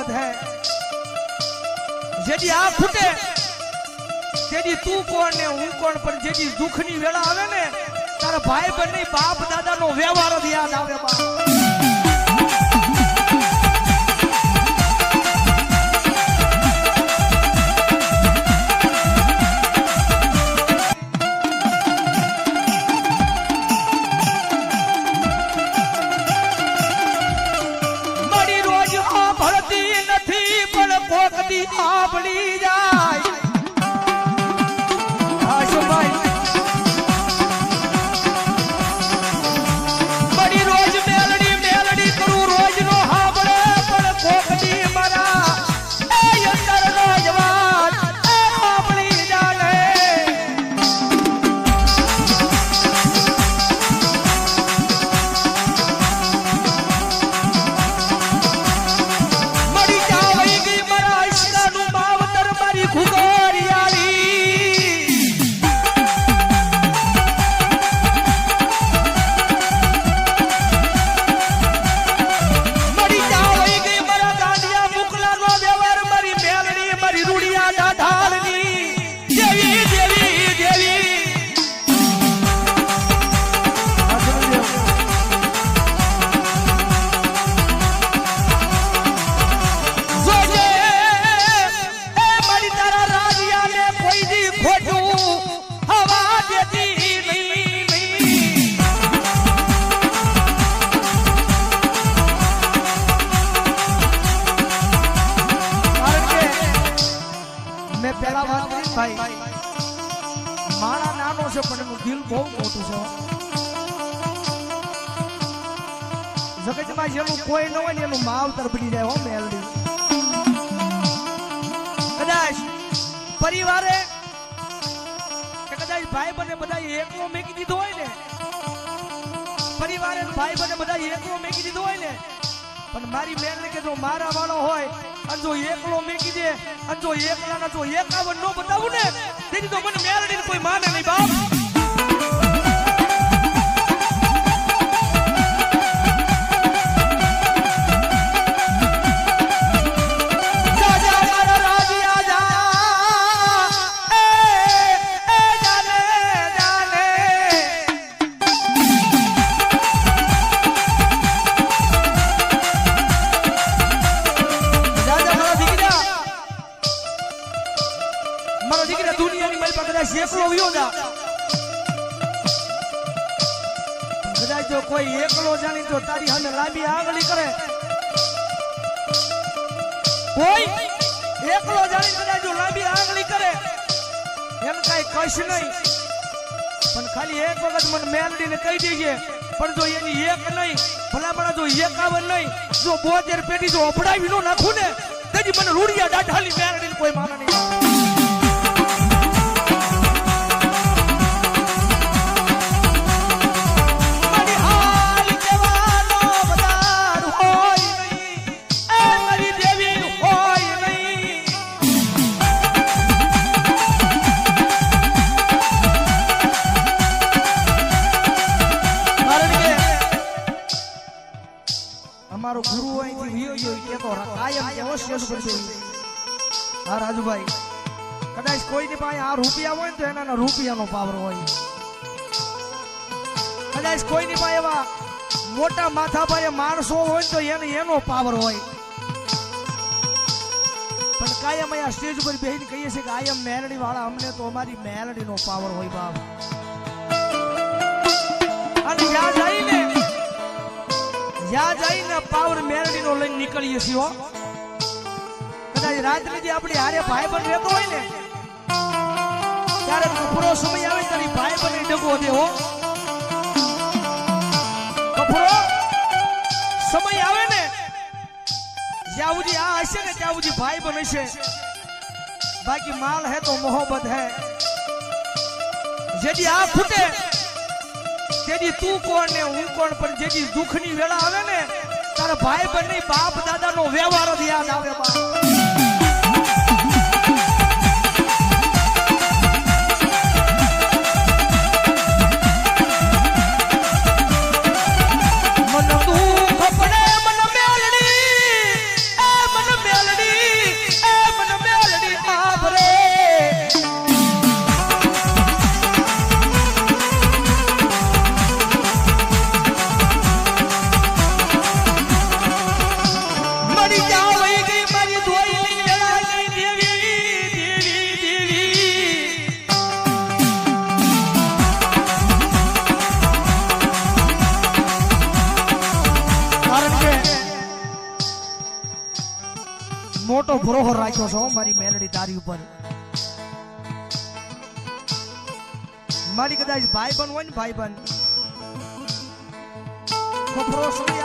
है जेडी आ फूटे तेरी तू कोण ने हूं कोण पर जेडी दुखनी वेला आवे ने तारा भाई बने बाप दादा नो व्यवहार याद आवे बा आपली जाय आशो भाई बड़ी रोज मेलडी मेलडी करू रोज नो हाबड़े पण कोकडी मरा ए अंदर नो जवान ए आपली जाने मरी जावई गई मरा मारा नानो से पण दिल बहुत मोटू छे जगत में जेनु कोई न होय ने एनु मावतर बनी जाय हो मेलडी कदाच परिवारे के कदाच भाई बने बधाई एकलो मेकी दीधो होय ने परिवारे भाई बने बधाई एकलो मेकी दीधो होय ने पण मारी मेलडी के जो मारा वाळो होय अन जो एकलो मेकी दे अन जो एकला ना जो 51 नो बतावू ने तेरी तो मन मेलडी ने कोई माने नहीं बाप जा जा मारा राजी आ जा ए जाने जाने जा जा मारा दीकरा दुनिया ની મલ પકડા એકલો વિયો જા કદાચ જો કોઈ એકલો જાણી તો તારી સામે લાંબી આંગળી કરે કોઈ એકલો જાણી કદાચ જો લાંબી આંગળી કરે એમ કાઈ કશ નહીં પણ ખાલી એક વખત મને મેલડીને કહી દેજે પણ જો એની એક નહીં ભલામણા જો 51 નહીં જો 72 પેટી જો અપડાવી નો નાખું ને તેજી મને રૂડિયા દાઢાલી મેલડીને કોઈ માને નહીં हमारो गुरु आई थी वियो यो के तो कायम अवश्य बचे हां राजू भाई कदाच कोई ने पाए आ रुपया होय तो एना रुपया नो पावर होय कदाच कोई ने पाए वा मोटा माथा पर माणसो होय तो एनो पावर होय पण कायम आ स्टेज पर बेहीन कहिए छे कि आयम मेलडी वाला हमने तो हमारी मेलडी नो पावर होय बाप अन याद आई ने या जाई ने पावर मेलडी नो लई निकळीए छी हो कदाच रात ने जे आपणी हारे भाई बन રહેતો હોય ને ત્યારે કપરો સમય આવે તારી ભાઈ બની ડગો દે હો કપરો સમય આવે ને જ્યાંજી આ હશે ને ત્યાંજી ભાઈ બન હશે બાકી માલ હે તો મોહબ્બત હે જેડી આ ફૂટે तेरी तू कोण ने हूं कोण पर जेडी दुखनी वेला आवे ने तारा भाई बने बाप दादा नो व्यवहार याद आवे बा मन तू खपड़े मन मेलडी ए मन મોટો ભરોહો રાખ્યો છો મારી મેલડી તારી ઉપર. મારી કદાચ ભાઈબંધ હોય ને ભાઈબંધ કપરો સમય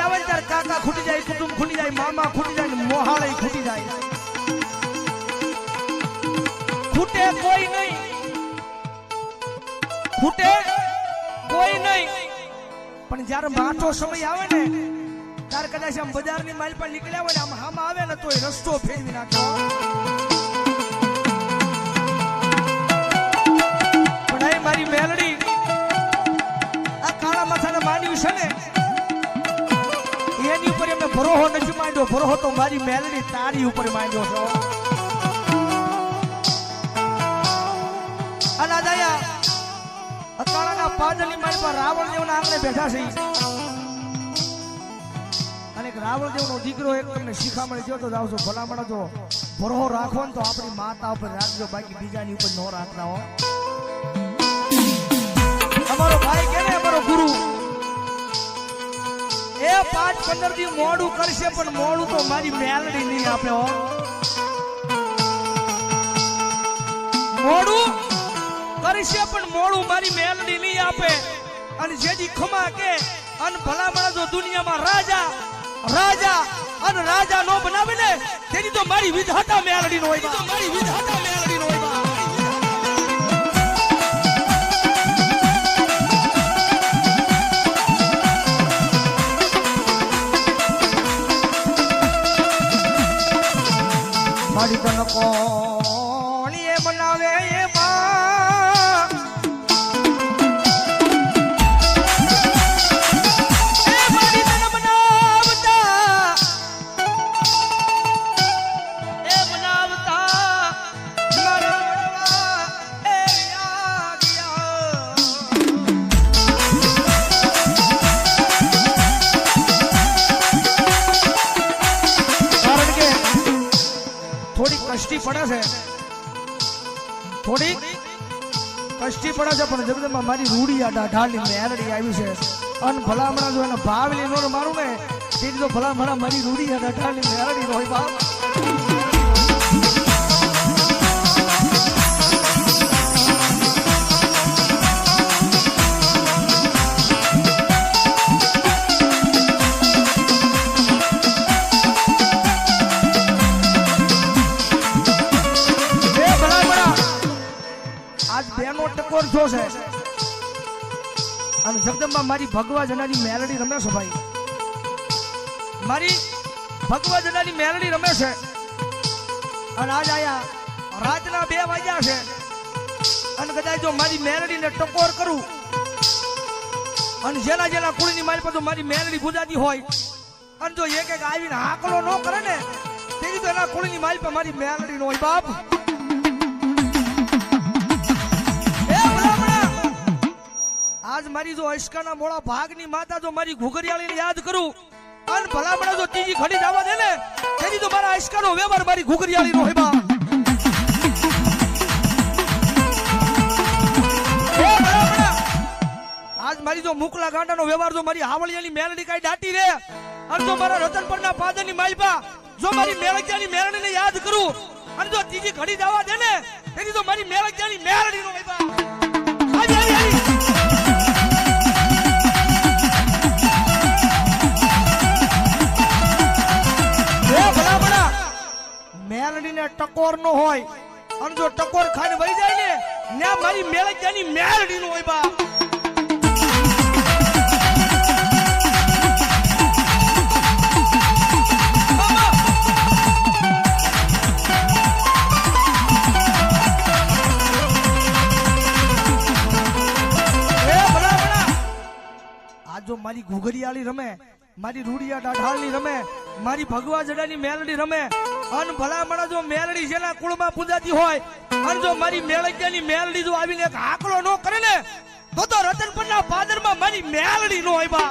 આવે ને ત્યારે કાકા ખૂટી જાય, કુટુંબ ખૂટી જાય, મામા ખૂટી જાય, મોહાળે ખૂટી જાય. ખૂટે કોઈ નહીં, પણ જયારે માઠો સમય આવે ને ત્યારે કદાચ આમ બજારની માલ પર નીકળ્યા હોય ને આમ હામ આવે ને તો રસ્તો ફેરવી નાખ્યો. પણ આ મારી મેલડી આ કાળા માથાના માન્યું છે ને એની ઉપર એમને ભરોહો નથી માંડ્યો. ભરોહો તો મારી મેલડી તારી ઉપર માંડ્યો છો. અને દયા અકાળાના પાદરની મારી પર રાવણ દેવના આંગણે બેઠા છે. અને રાવણ દેવનો દીકરો એક તમને શિખામણ થયો તો જાવ છો ભલામણ તો ભરોહો રાખો ને તો આપણી માતા ઉપર રાખજો, બાકી બીજાની ઉપર ન રાખતા હો. અમારો ભાઈ કે ને અમારો ગુરુ એ 5-15 દી મોડું કરશે પણ મોડું તો મારી મેલડી નહીં આપે હો. મોડું કરશે પણ મોડું મારી મેલડી નહીં આપે. અને જેથી ખમા કે અન ભલામણ જો દુનિયામાં રાજા અને રાજા નો બનાવે ને તેની તો મારી વિધાતા મેલડી નો હોય. મારી વિધાતા મેલડી નો હોય. મારી તન કોણ એ બનાવે એ માં એ મારી તન બનાવતા મારા એ યાદ કારણ કે થોડી કષ્ટી પડે છે પણ જગદંબા મારી રૂડી આ ઢાઢાની મેલડી આવી છે. અન ભલામણા જો એને ભાવ લીનો મારું ને તેથી તો ભલામણા મારી રૂડી આ ઢાઢાની મેલડી હોય બાપ. ટકોર જો છે અને જગદંબા મારી ભગવા જનાની મેલડી રમે છે ભાઈ. મારી ભગવા જનાની મેલડી રમે છે અને આજ આયા રાતના 2 વાગ્યા છે અને કદાચ જો મારી મેલડીને ટકોર કરું અને જેના કુળની મારી પર મારી મેલડી ગુજાતી હોય અને જો એક આવીને હાકલો ન કરે ને તેની તો એના કુળની મારી પર મારી મેલડી નો હોય બાપ. આજ મારી જો અશકાના મોળા ભાગની માતા જો મારી ઘુઘરિયાળીને યાદ કરું અને ભલામણા જો ત્રીજી ઘડી જવા દે ને તેથી તો મારા અશકાનો વ્યવહાર મારી ઘુઘરિયાળીનો હોય બા. આજ મારી જો મુકલા ગાંડાનો વ્યવહાર જો મારી હાવળિયાની મેલડી કાઈ દાટી રે અને જો મારા રતનપરના પાદરની માલપા જો મારી મેલડિયાની મેલડીને યાદ કરું અને જો ત્રીજી ઘડી જવા દે ને તેથી તો મારી મેલડિયાની મેલડીનો હોય બા. મેલડીને ટકોર નો હોય અને જો ટકોર ખાઈને વહી જાય ને મારી મેલડીની મેલડી નો હોય બા. આ જો મારી ઘુઘરિયાળી રમે, મારી રૂડિયા ડાઢાળની રમે, મારી ભગવા જડાની મેલડી રમે અન ભલામણા જો મેલડી જેના કુળમાં પૂજાતી હોય અને જો મારી મેલડિયાની મેલડી જો આવીને એક આકડો ન કરે ને તો રતનપરના પાદરમાં મારી મેલડી નો હોય બા.